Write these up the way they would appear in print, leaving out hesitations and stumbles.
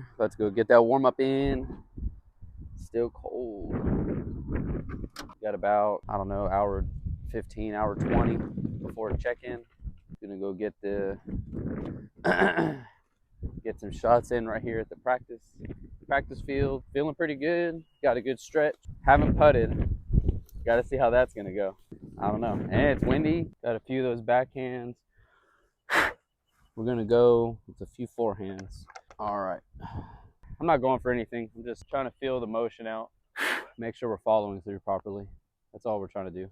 here. About to go get that warm up in. Still cold. Got about, I don't know, hour 15, hour 20 before check-in. Gonna go get the get some shots in right here at the practice field. Feeling pretty good. Got a good stretch. Haven't putted. Got to see how that's gonna go. I don't know. And it's windy. Got a few of those backhands. We're gonna go with a few forehands. All right. I'm not going for anything. I'm just trying to feel the motion out. Make sure we're following through properly. That's all we're trying to do.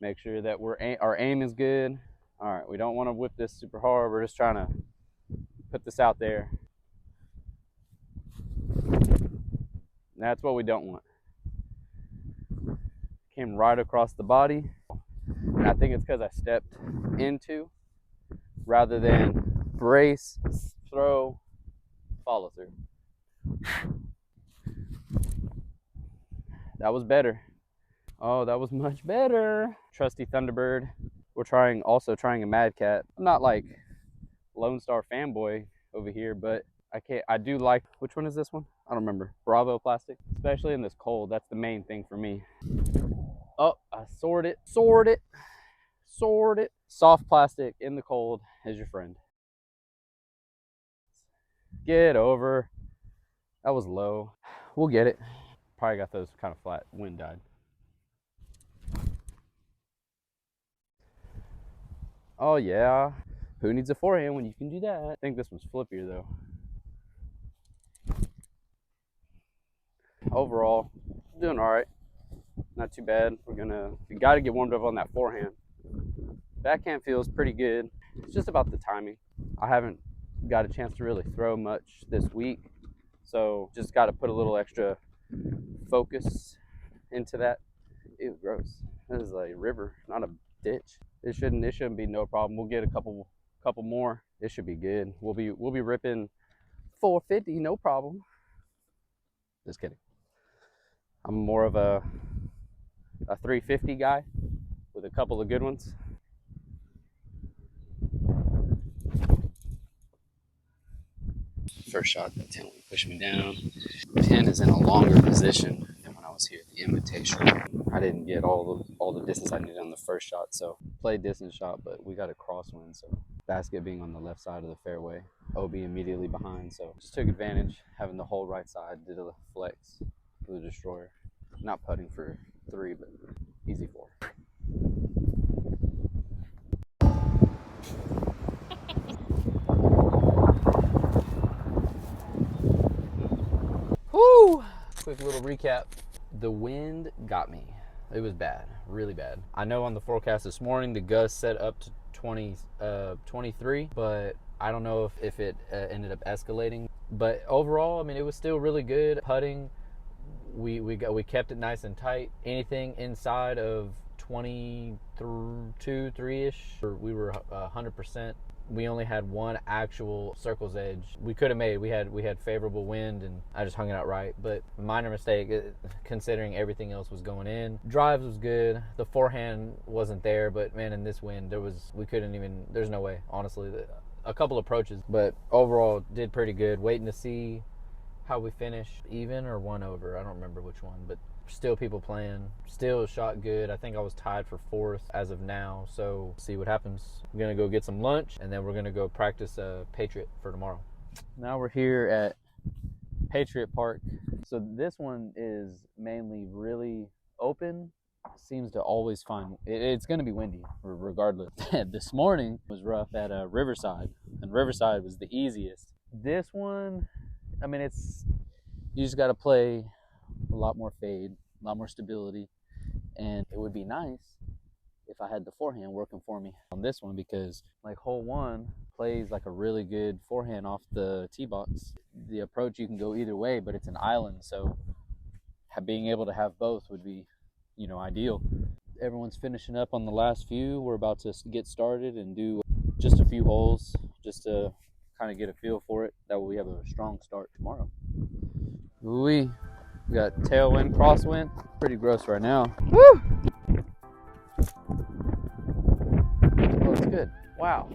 Make sure that our aim is good. All right, we don't want to whip this super hard. We're just trying to put this out there. That's what we don't want. Came right across the body. And I think it's because I stepped into rather than brace, throw, follow through. That was better. Oh, that was much better. Trusty Thunderbird. We're also trying a Mad Cat. I'm not like Lone Star fanboy over here, but I do like, which one is this one? I don't remember. Bravo plastic, especially in this cold. That's the main thing for me. Oh, I soared it. Soft plastic in the cold is your friend. Get over. That was low. We'll get it. Probably got those kind of flat. Wind died. Oh yeah. Who needs a forehand when you can do that? I think this one's flippier though. Overall, doing all right. Not too bad. We got to get warmed up on that forehand. Backhand feels pretty good. It's just about the timing. I haven't got a chance to really throw much this week, so just got to put a little extra focus into that. Ew, gross. This is a river, not a ditch. It shouldn't be no problem. We'll get a couple more. It should be good. We'll be ripping 450, no problem. Just kidding. I'm more of a 350 guy with a couple of good ones. First shot, that 10 pushed me down. 10 is in a longer position than when I was here at the Invitation. I didn't get all the distance I needed on the first shot, so played distance shot, but we got a crosswind, so basket being on the left side of the fairway, OB immediately behind, so just took advantage, having the whole right side, did a flex for the destroyer. Not putting for 3, but easy 4. Woo! Quick little recap. The wind got me. It was bad, really bad. I know on the forecast this morning the gust set up to 23, but I don't know if it ended up escalating. But overall, I mean, it was still really good. Putting, we kept it nice and tight. Anything inside of 22, 3-ish, we were 100%. We only had one actual circle's edge we could have made. We had favorable wind, and I just hung it out right. But minor mistake, considering everything else was going in. Drives was good. The forehand wasn't there, but man, in this wind, there's no way, honestly. A couple approaches, but overall did pretty good. Waiting to see how we finish, even or 1 over. I don't remember which one, but still people playing. Still shot good. I think I was tied for 4th as of now, so see what happens. I'm gonna go get some lunch, and then we're gonna go practice Patriot for tomorrow. Now we're here at Patriot Park. So this one is mainly really open. Seems to always find it's going to be windy regardless. This morning was rough at Riverside, and Riverside was the easiest. This one, I mean, you just got to play a lot more fade, a lot more stability, and it would be nice if I had the forehand working for me on this one, because like hole 1 plays like a really good forehand off the tee box. The approach, you can go either way, but it's an island, so being able to have both would be, ideal. Everyone's finishing up on the last few. We're about to get started and do just a few holes just to kind of get a feel for it. That way we have a strong start tomorrow. We got tailwind, crosswind. Pretty gross right now. Woo! Oh, it's good. Wow.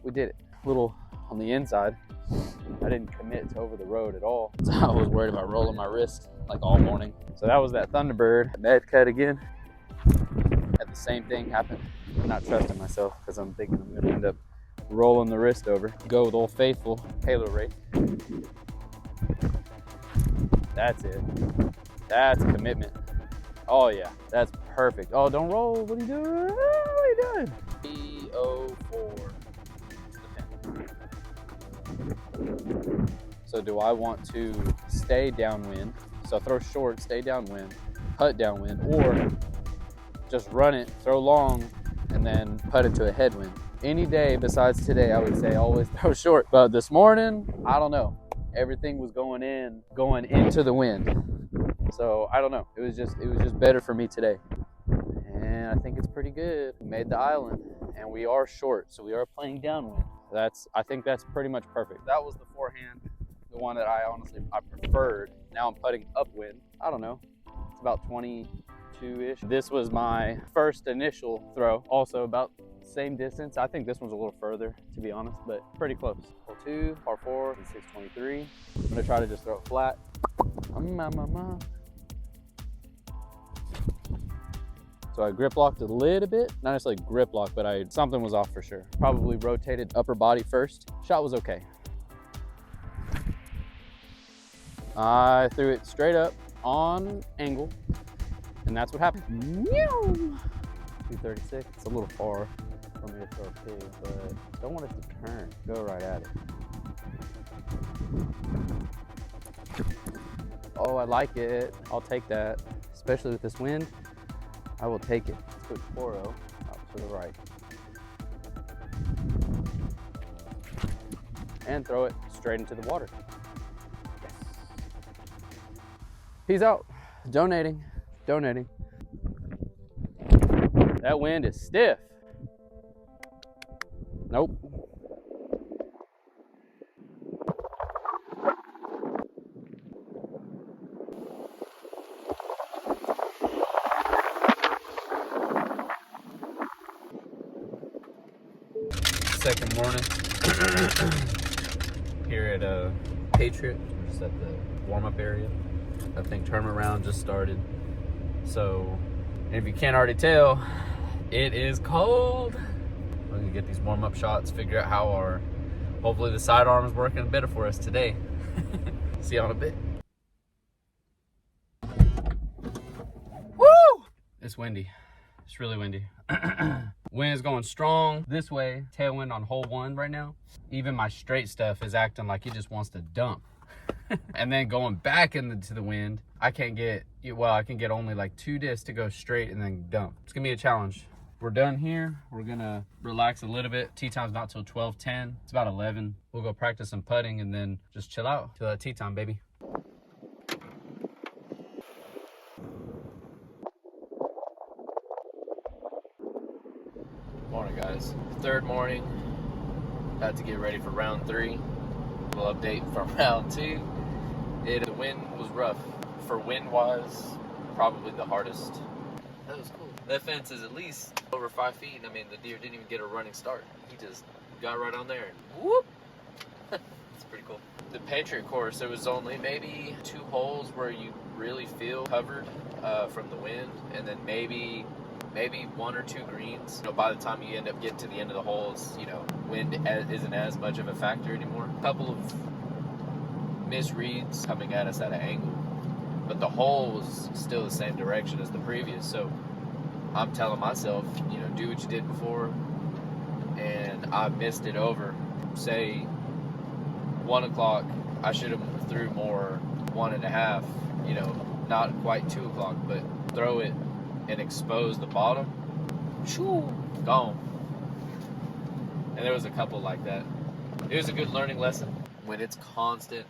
We did it. A little on the inside. I didn't commit to over the road at all. So I was worried about rolling my wrist like all morning. So that was that Thunderbird. Med cut again. Had the same thing happen. I'm not trusting myself because I'm thinking I'm gonna end up rolling the wrist over. Go with Old Faithful Halo race. That's it. That's commitment. Oh yeah, that's perfect. Oh, don't roll. What are you doing? What are you doing? P04. So do I want to stay downwind? So throw short, stay downwind, putt downwind, or just run it, throw long, and then putt it to a headwind. Any day besides today, I would say always throw short. But this morning, I don't know. Everything was going into the wind. So I don't know. It was just better for me today. And I think it's pretty good. We made the island, and we are short, so we are playing downwind. I think that's pretty much perfect. That was the forehand, the one that I preferred. Now I'm putting upwind. I don't know. It's about 22-ish. This was my first initial throw. Also about same distance. I think this one's a little further, to be honest, but pretty close. Hole 2, par 4, and 623. I'm gonna try to just throw it flat. So I grip locked a little bit, not necessarily grip lock, but something was off for sure. Probably rotated upper body first. Shot was okay. I threw it straight up on angle, and that's what happened. 236. It's a little far for me to throw too, but don't want it to turn. Go right at it. Oh, I like it. I'll take that, especially with this wind. I will take it. Let's put 4-0 out to the right. And throw it straight into the water. Yes. Peace out. Donating. That wind is stiff. Nope. Second morning here at Patriot. We're just at the warm-up area. I think tournament just started. So, if you can't already tell, it is cold. We're gonna get these warm-up shots, figure out how hopefully the sidearm is working better for us today. See you on a bit. Woo! It's windy. It's really windy. Wind is going strong this way, tailwind on hole 1 right now. Even my straight stuff is acting like it just wants to dump. And then going back into the wind, I can get only like 2 discs to go straight and then dump. It's gonna be a challenge. We're done here. We're gonna relax a little bit. Tee time's not till 12:10. It's about 11. We'll go practice some putting and then just chill out till tee time, baby. Morning, guys. Third morning. About to get ready for round 3. We'll update from round 2. The wind was rough. For wind-wise, probably the hardest. That was cool. That fence is at least over 5 feet. I mean, the deer didn't even get a running start. He just got right on there and whoop. It's pretty cool. The Patriot course, there was only maybe 2 holes where you really feel covered from the wind, and then maybe 1 or 2 greens. By the time you end up getting to the end of the holes, wind isn't as much of a factor anymore. A couple of misreads coming at us at an angle, but the hole was still the same direction as the previous. So I'm telling myself, do what you did before, and I missed it over. Say 1 o'clock, I should have threw more 1.5. Not quite 2 o'clock, but throw it and expose the bottom. Shoo, gone. And there was a couple like that. It was a good learning lesson. When it's constant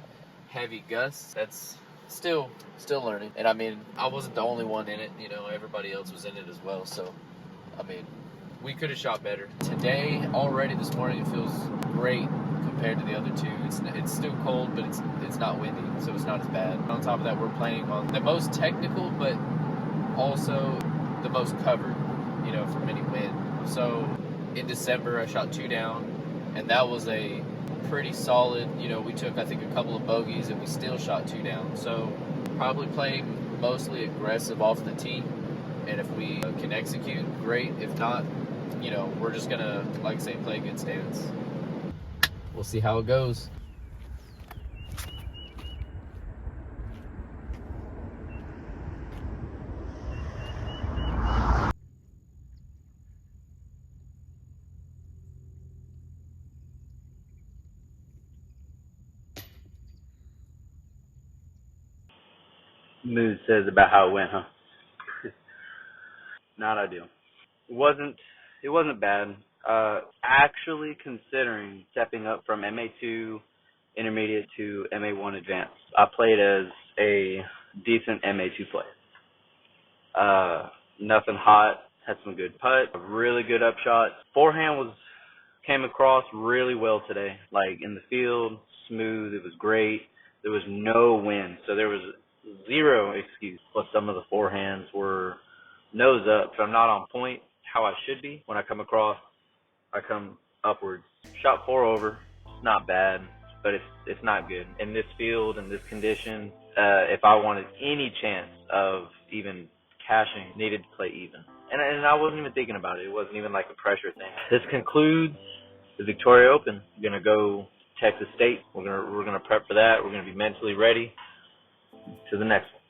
heavy gusts, that's still learning. And I mean, I wasn't the only one in it, everybody else was in it as well. So, I mean, we could have shot better. Today, already this morning, it feels great compared to the other 2. It's still cold, but it's not windy, so it's not as bad. On top of that, we're playing on the most technical, but also the most covered, from any wind. So in December, I shot 2 down, and that was a pretty solid. You know, we took, I think, a couple of bogeys and we still shot 2 down. So probably play mostly aggressive off the tee. And if we can execute, great. If not, you know, we're just going to, like I say, play a good stance. We'll see how it goes. Mood says about how it went, huh? Not ideal. It wasn't bad. Actually considering stepping up from MA2 intermediate to MA1 advanced. I played as a decent MA2 player. Nothing hot. Had some good putt. A really good upshot. Forehand came across really well today. Like in the field, smooth. It was great. There was no wind, so there was zero excuse. Plus, some of the forehands were nose up, so I'm not on point how I should be. When I come across, I come upwards. Shot 4 over. It's not bad, but it's not good. In this field, in this condition, if I wanted any chance of even cashing, needed to play even. And I wasn't even thinking about it. It wasn't even like a pressure thing. This concludes the Victoria Open. We're gonna go Texas State. We're gonna prep for that. We're gonna be mentally ready to the next one.